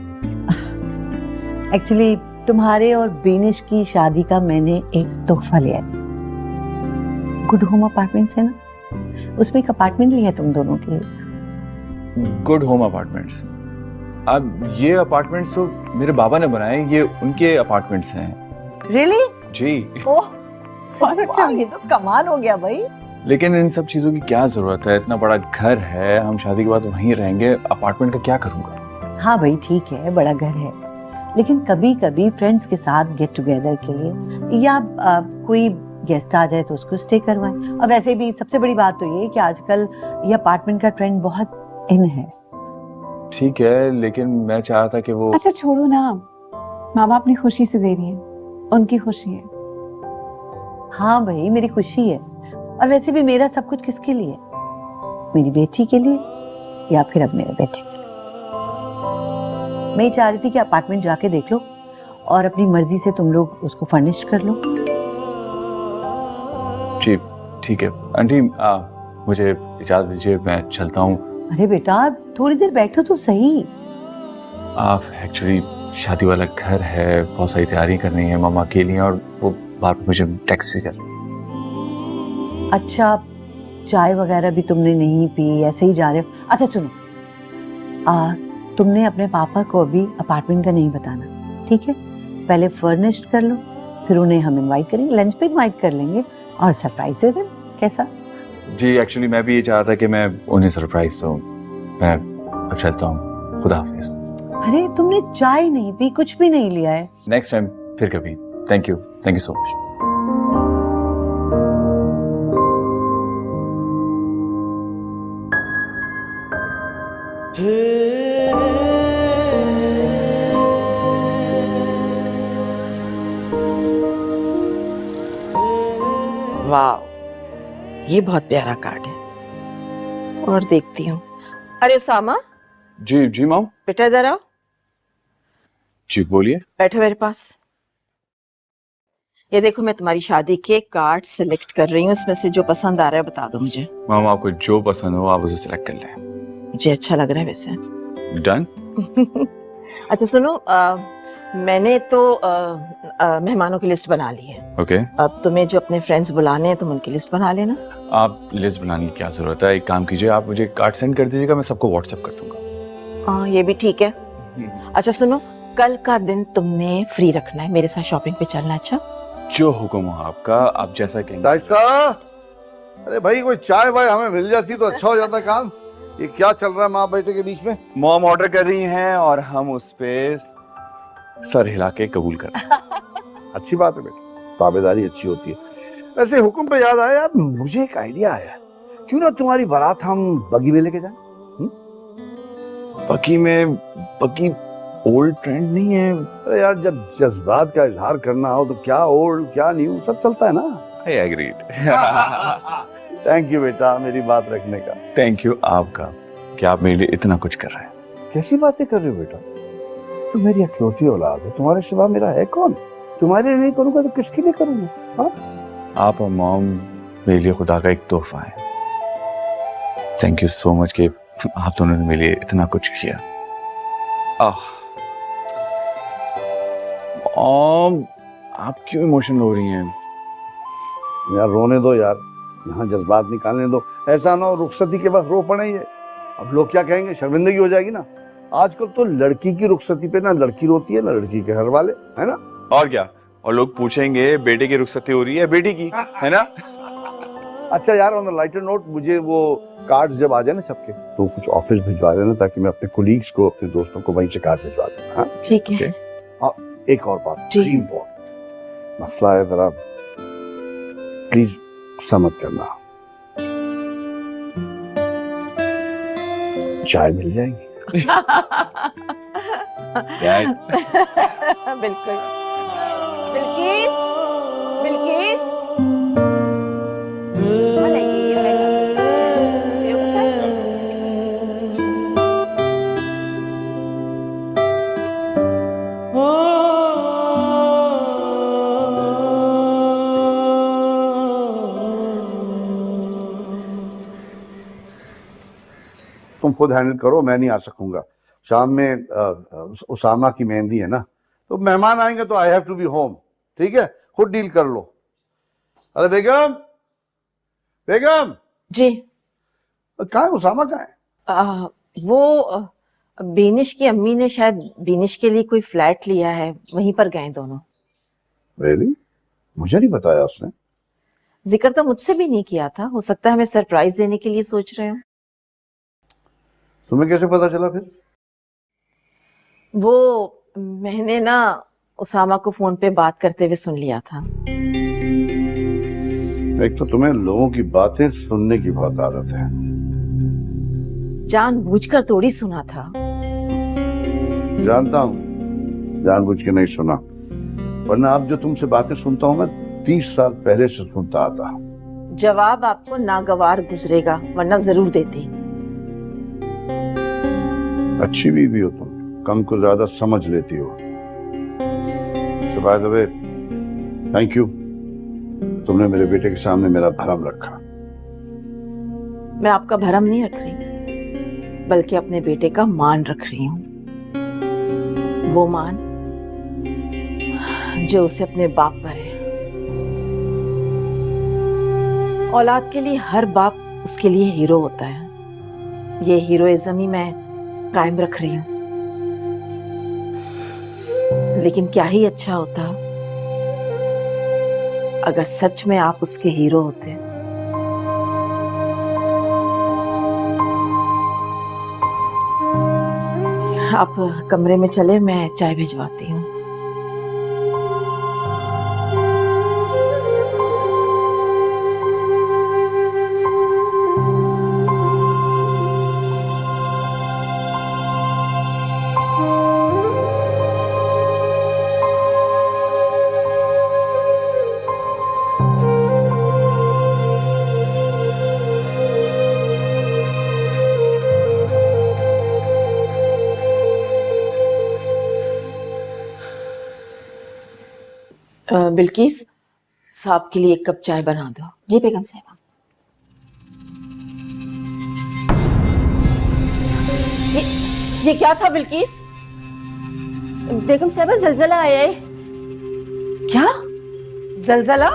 एक्चुअली तुम्हारे और बेनिश की शादी का मैंने एक तोहफा लिया है। गुड होम अपार्टमेंट्स है ना, उसमें एक अपार्टमेंट लिया है तुम दोनों के लिए। Good home apartments? अब ये अपार्टमेंट्स तो मेरे बाबा ने बनाए, ये उनके अपार्टमेंट्स हैं। रियली? जी। ओह, ये तो कमाल हो गया भाई। लेकिन इन सब चीजों की क्या जरूरत है? इतना बड़ा घर है, हम शादी के बाद वहीं रहेंगे, अपार्टमेंट का क्या करूंगा? हाँ भाई ठीक है, बड़ा घर है, लेकिन कभी कभी फ्रेंड्स के साथ गेट टुगेदर के लिए या कोई गेस्ट आ जाए तो उसको स्टे करवाएं। और वैसे भी सबसे बड़ी बात तो ये है कि आजकल ये अपार्टमेंट का ट्रेंड बहुत इन है। ठीक है, लेकिन मैं चाहता कि वो। अच्छा छोड़ो ना, मामा अपनी खुशी से दे रही है, उनकी खुशी है। हाँ भाई मेरी खुशी है, और वैसे भी मेरा सब कुछ किसके लिए? मेरी बेटी के लिए या फिर अब मेरे बेटे के लिए। मैं ये चाह रही थी कि अपार्टमेंट जाके देख लो और अपनी मर्जी से तुम लोग उसको फर्निश कर लो। जी ठीक है आंटी, मुझे इजाजत दीजिए, मैं चलता हूँ। अरे बेटा थोड़ी देर बैठो तो सही। आप एक्चुअली शादी वाला घर है, बहुत सारी तैयारी करनी है मामा के लिए, और वो बार बार मुझे टेक्स्ट भी कर रही है। अच्छा, चाय वगैरह भी तुमने नहीं पी, ऐसे ही जा रहे हो? अच्छा सुनो, तुमने अपने पापा को अभी अपार्टमेंट का नहीं बताना, ठीक है? पहले फर्निश्ड कर लो, फिर उन्हें हम इनवाइट करेंगे, लंच पे इनवाइट कर लेंगे और सरप्राइज दे दें, कैसा? जी एक्चुअली मैं भी ये चाहता कि मैं उन्हें सरप्राइज दूं। मैं अब चलता हूँ, खुदा हाफिज। अरे तुमने चाय नहीं पी, कुछ भी नहीं लिया है। नेक्स्ट टाइम फिर कभी। Thank you so much. वाह, ये बहुत प्यारा कार्ड है। और देखती हूँ। अरे उसामा, जी जी माम। बेटा इधर आओ, जी बोलिए। बैठो मेरे पास। ये देखो, मैं तुम्हारी शादी के कार्ड सिलेक्ट कर रही हूँ, इसमें से जो पसंद आ रहा है बता दो मुझे। माम आपको जो पसंद हो आप उसे सिलेक्ट कर लें। मुझे अच्छा लग रहा है वैसे। डन। अच्छा सुनो, मैंने तो मेहमानों की लिस्ट बना ली है। ओके। अब तुम्हें जो अपने फ्रेंड्स बुलाने हैं तुम उनकी लिस्ट बना लेना। आप लिस्ट बनाने की क्या जरूरत है, एक काम कीजिए, आप मुझे कार्ड सेंड कर दीजिएगा, मैं सबको व्हाट्सएप कर दूंगा। हाँ ये भी ठीक है। अच्छा सुनो, कल का दिन तुमने फ्री रखना है, मेरे साथ शॉपिंग पे चलना। अच्छा, जो हुक्म हो आपका, आप जैसा कहेंगे। शाइस्ता, अरे भाई कोई चाय वाय हमें मिल जाती तो अच्छा हो जाता काम। ये क्या चल रहा है माँ बेटे के बीच में? मॉम ऑर्डर कर रही हैं और हम उस पे सर हिला के कबूल कर रहे हैं। अच्छी बात है बेटा, ताबेदारी अच्छी होती है। वैसे हुक्म पे याद आया यार, मुझे एक आइडिया आया, क्यों ना तुम्हारी बारात हम बगी में लेके जाएं? बगी ओल्ड ट्रेंड नहीं है। अरे यार, जब जज्बात का इजहार करना हो तो क्या ओल्ड क्या न्यू सब चलता है ना। I agreed. थैंक यू बेटा मेरी बात रखने का। थैंक यू आपका कि आप मेरे लिए इतना कुछ कर रहे हैं। कैसी बातें कर रहे हो बेटा, तुम मेरी अखलौती औलाद है, तुम्हारे सिवा मेरा है कौन? तुम्हारे लिए नहीं करूंगा तो किसके लिए करूंगा? हाँ, आप और मॉम मेरे लिए खुदा का एक तोहफा है। थैंक यू सो मच कि आप दोनों ने मेरे लिए इतना कुछ किया। मॉम आप क्यों इमोशनल हो रही हैं? यार रोने दो यार, यहाँ जज्बात निकालने दो। ऐसा ना हो रुखसती के बाद रो पड़े ये, अब लोग क्या कहेंगे, शर्मिंदगी हो जाएगी ना। आजकल तो लड़की की रुखसती पे ना लड़की रोती है ना लड़की के घर वाले, है ना? और क्या, और लोग पूछेंगे बेटे की रुखसती हो रही है बेटी की, है ना? अच्छा यार, ऑन द लाइटर नोट, मुझे वो कार्ड जब आ जाए ना सबके, तो कुछ ऑफिस भिजवा देना ताकि मैं अपने कोलीग्स को, अपने दोस्तों को वहीं से कार्ड भिजवा दूँ। हाँ ठीक है। एक और बात, जी। इम्पोर्टेंट मसला है, जरा प्लीज गुस्सा मत करना। चाय मिल जाएगी? बिल्कुल। बिल्किस, बिल्किस, कहाँ ले गई ये महिला? ये कुछ है? तुम खुद हैंडल करो, मैं नहीं आ सकूंगा। शाम में उसामा की मेहंदी है ना, तो मेहमान आएंगे तो I have to be home, ठीक है? खुद डील कर लो। अरे बेगम, बेगम जी। कहाँ है उसामा, कहाँ है? वो बेनिश की अम्मी ने शायद बेनिश के लिए कोई फ्लैट लिया है, वहीं पर गए दोनों। Really? मुझे नहीं बताया उसने। जिक्र तो मुझसे भी नहीं किया था, हो सकता है हमें सरप्राइज देने के लिए सोच रहे हो। तुम्हें कैसे पता चला फिर? वो मैंने ना उसामा को फोन पे बात करते हुए सुन लिया था। एक तो तुम्हें लोगों की बातें सुनने की बहुत आदत है। जानबूझकर थोड़ी सुना था। जानता हूँ, जानबूझ के नहीं सुना, वरना अब जो तुमसे बातें सुनता हूँ मैं 30 साल पहले से सुनता आता। जवाब आपको नागवार गुजरेगा, वरना जरूर देती। अच्छी बीवी हो तुम, कम को ज्यादा समझ लेती हो। So by the way, thank you, तुमने मेरे बेटे के सामने मेरा भरम रखा। मैं आपका भरम नहीं रख रही, बल्कि अपने बेटे का मान रख रही हूँ। वो मान जो उसे अपने बाप पर है। औलाद के लिए हर बाप उसके लिए हीरो होता है। ये हीरोइज्म ही मैं कायम रख रही हूँ। लेकिन क्या ही अच्छा होता अगर सच में आप उसके हीरो होते। आप कमरे में चले, मैं चाय भिजवाती हूँ। बिल्किस, साहब के लिए एक कप चाय बना दो। जी बेगम साहिबा। ये क्या था बिल्किस? बेगम साहिबा जलजला आया है। क्या जलजला?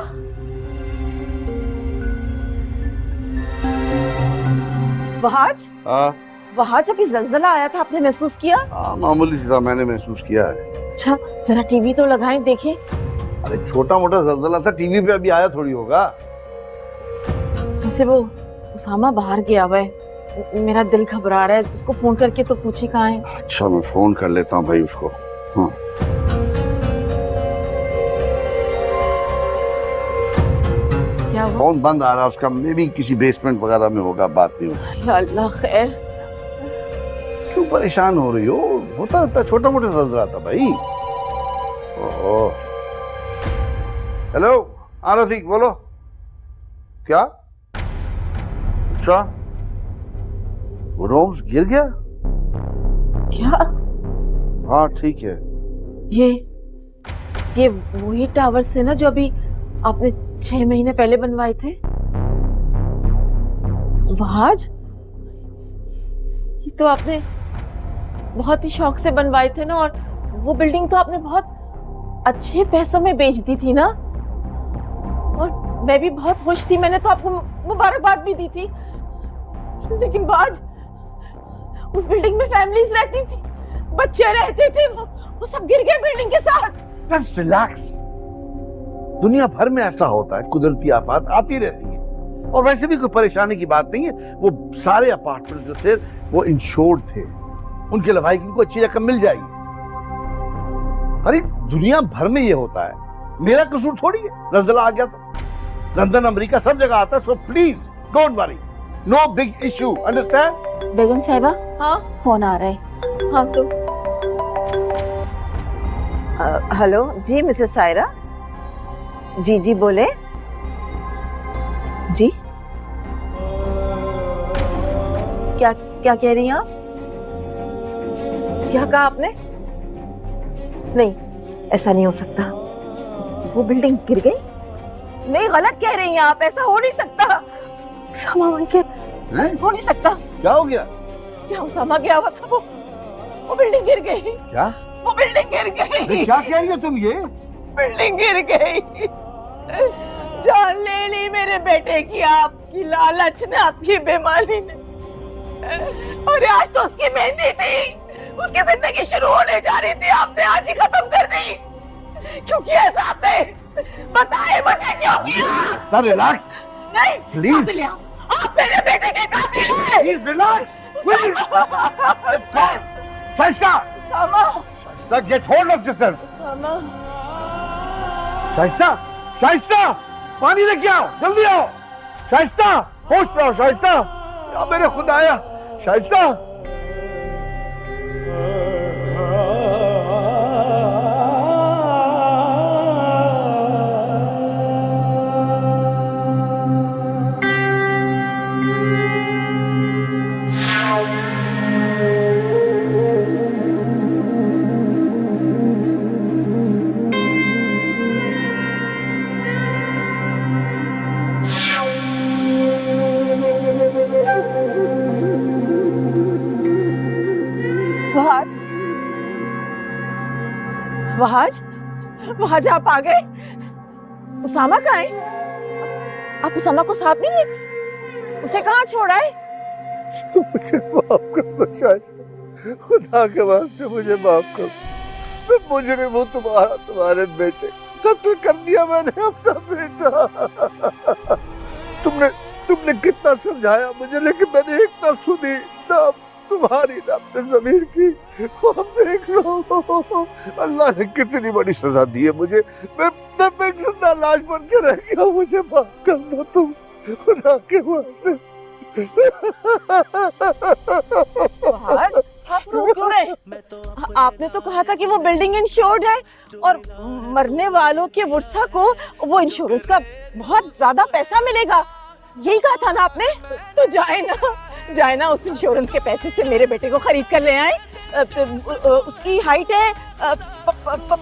वहाज, वहाज अभी जलजला आया था, आपने महसूस किया? मामूली सा मैंने महसूस किया है। अच्छा, जरा टीवी तो लगाएं, देखें। अरे छोटा मोटा जलजला था, टीवी पे अभी आया थोड़ी होगा। वैसे वो उसामा बाहर गया हुआ है, मेरा दिल घबरा रहा है। उसको फोन करके तो पूछे कहाँ है। अच्छा, मैं फोन कर लेता हूँ भाई उसको। हाँ। क्या हुआ? फोन बंद आ रहा है उसका, मे भी किसी बेसमेंट वगैरह में होगा, बात नहीं होगी। या अल्लाह खैर। क्यों परेशान हो रही हो? होता रहता, छोटा मोटा जलजला था भाई। ओहो। हेलो, हाँ रफीक बोलो। क्या? अच्छा, वो रोम्स गिर गया? क्या? हाँ ठीक है। ये वही टावर से ना जो अभी आपने 6 महीने पहले बनवाए थे? वहाज, ये तो आपने बहुत ही शौक से बनवाए थे ना, और वो बिल्डिंग तो आपने बहुत अच्छे पैसों में बेच दी थी ना, और मैं भी बहुत खुश थी। मैंने तो आपको मुबारकबाद भी दी थी। लेकिन बाज, उस बिल्डिंग में फैमिलीज रहती थी, बच्चे रहते थे, वो सब गिर गए बिल्डिंग के साथ। Just relax. दुनिया भर में ऐसा होता है, कुदरती आफत आती रहती है, और वैसे भी कोई परेशानी की बात नहीं है। वो सारे अपार्टमेंट जो थे वो इंश्योर्ड थे, उनके लवाई की उनको अच्छी रकम मिल जाएगी। अरे दुनिया भर में ये होता है, मेरा कसूर थोड़ी है। जलजला आ गया तो लंदन अमेरिका सब जगह आता है। So please don't worry, no big issue, understand? बेगम साहिबा, हाँ फोन आ रहा है। हाँ तो हेलो जी, मिसेस सायरा। जी जी बोले जी। क्या क्या कह रही हैं आप? क्या कहा आपने? नहीं, ऐसा नहीं हो सकता। वो बिल्डिंग गिर गई? नहीं, गलत कह रही हैं आप, ऐसा हो नहीं सकता। उसामा के ऐसा हो नहीं सकता। क्या हो गया? जहाँ उसामा गया हुआ था वो बिल्डिंग गिर गई। क्या? वो बिल्डिंग गिर गई। क्या कह रही हो तुम? ये बिल्डिंग गिर गई। जान ले ली मेरे बेटे की, आपकी लालच ने, आपकी बेईमानी ने। और आज तो उसकी मेहंदी थी, उसकी जिंदगी शुरू होने जा रही थी, आपने आज ही खत्म कर दी। क्यों किया ऐसा आपने? बताए मुझे क्यों किया? सर रिलैक्स नहीं प्लीज। आप मेरे बेटे के कातिल हैं। Please relax please. Shaista, Usama, sir get hold of yourself. Usama, Shaista, Shaista, पानी लेके आओ, जल्दी आओ। शाइस्ता, होश रहो शाइस्ता। या मेरे खुदाया, शाइस्ता। वहाज आप आ गए। उसामा कहाँ है? आप उसामा को साथ नहीं लेके उसे कहाँ छोड़ा है? तो मुझे माफ कर दो शाइस्ता, खुदा के वास्ते मुझे माफ कर दो। मैं मुजरिम हूँ, तुम्हारे बेटे कत्ल कर दिया मैंने अपना बेटा। तुमने कितना समझाया मुझे, लेकिन मैंने एक ना सुनी, ना तुम्हारी ना अपने ज़मीर की। अब देख लो अल्लाह ने कितनी बड़ी सजा दी है मुझे। मैं एक जिंदा लाश बन के रह गया। मुझे माफ कर दो तुम, खुदा के वास्ते। वहाज, आप रो क्यों रहे? आपने तो कहा था कि वो बिल्डिंग इंश्योर्ड है और मरने वालों के वर्सा को वो इंश्योरेंस का बहुत ज्यादा पैसा मिलेगा, यही कहा था ना आपने? तो जाए ना उस इंश्योरेंस के पैसे से मेरे बेटे को खरीद कर ले आए। उसकी हाइट है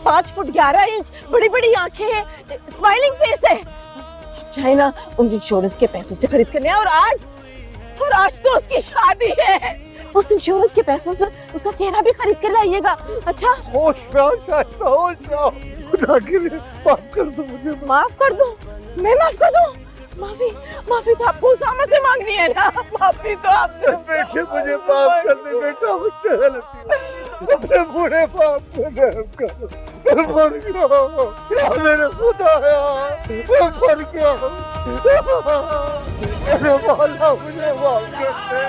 5 फुट 11 इंच, बड़ी बड़ी आंखें हैं, स्माइलिंग फेस है। जाए ना उन इंश्योरेंस के पैसों से खरीद कर ले आए। और आज तो उसकी शादी है, उस इंश्योरेंस के पैसों से उसका सेहरा भी खरीद कर लाइएगा। अच्छा होश में आओ शाइस्ता, होश में आओ, खुदा के लिए माफ कर दो मुझे। माफ कर दो? मैं माफ कर दूं? माफी तो आपको उसामा से मांगनी है ना। माफी तो आपने। बेटे मुझे माफ कर दे बेटा, मुझसे गलती। अपने बूढ़े बाप को रहम करो। मैं मर गया, या मेरे खुदाया, मैं मर गया। मेरे मौला मुझे माफ कर दे।